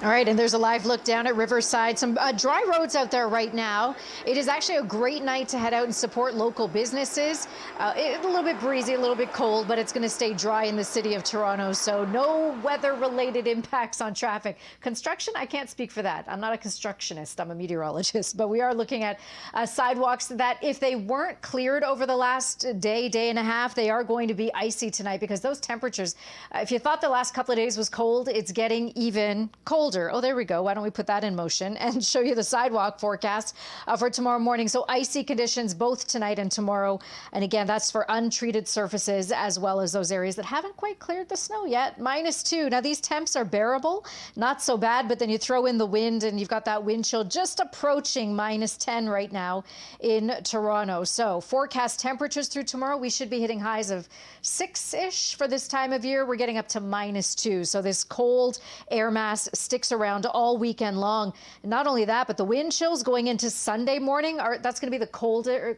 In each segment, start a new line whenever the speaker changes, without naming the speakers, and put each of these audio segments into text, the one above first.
All right, and there's a live look down at Riverside. Some dry roads out there right now. It is actually a great night to head out and support local businesses. A little bit breezy, a little bit cold, but it's going to stay dry in the city of Toronto, so no weather-related impacts on traffic. Construction, I can't speak for that. I'm not a constructionist, I'm a meteorologist, but we are looking at sidewalks that if they weren't cleared over the last day and a half, they are going to be icy tonight because those temperatures, if you thought the last couple of days was cold, it's getting even colder. Oh, there we go. Why don't we put that in motion and show you the sidewalk forecast for tomorrow morning. So icy conditions both tonight and tomorrow. And again, that's for untreated surfaces as well as those areas that haven't quite cleared the snow yet. -2. Now, these temps are bearable, not so bad, but then you throw in the wind and you've got that wind chill just approaching -10 right now in Toronto. So forecast temperatures through tomorrow, we should be hitting highs of 6-ish for this time of year. We're getting up to -2. So this cold air mass sticks around all weekend long. And not only that, but the wind chills going into Sunday morning that's going to be the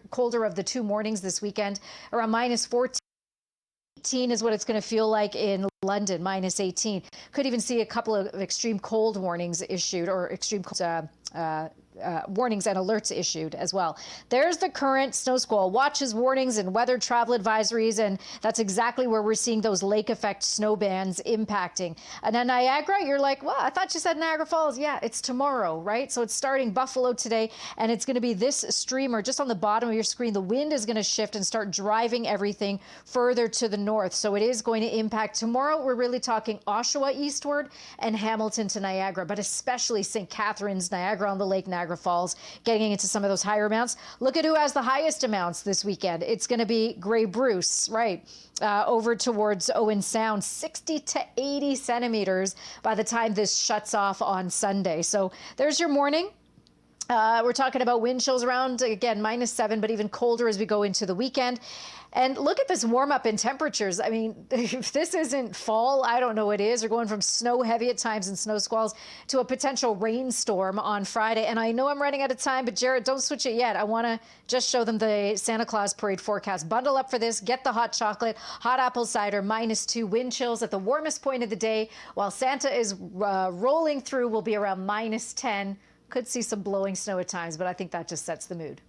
colder of the two mornings this weekend. Around -14 is what it's going to feel like in London, -18. Could even see a couple of extreme cold warnings issued, or extreme cold warnings and alerts issued as well. There's the current snow squall watches, warnings, and weather travel advisories, and that's exactly where we're seeing those lake effect snow bands impacting. And then Niagara, you're like, well, I thought you said Niagara Falls. Yeah, it's tomorrow, right? So it's starting Buffalo today, and it's going to be this streamer just on the bottom of your screen. The wind is going to shift and start driving everything further to the north. So it is going to impact tomorrow. We're really talking Oshawa eastward and Hamilton to Niagara, but especially St. Catharines, Niagara on the Lake, Niagara Falls, getting into some of those higher amounts. Look at who has the highest amounts this weekend. It's going to be Grey Bruce, right? Over towards Owen Sound, 60 to 80 centimeters by the time this shuts off on Sunday. So there's your morning. We're talking about wind chills around, again, -7, but even colder as we go into the weekend. And look at this warm up in temperatures. I mean, if this isn't fall, I don't know what is. We're going from snow heavy at times and snow squalls to a potential rainstorm on Friday. And I know I'm running out of time, but Jared, don't switch it yet. I want to just show them the Santa Claus Parade forecast. Bundle up for this. Get the hot chocolate, hot apple cider, -2. Wind chills at the warmest point of the day while Santa is rolling through will be around -10. Could see some blowing snow at times, but I think that just sets the mood.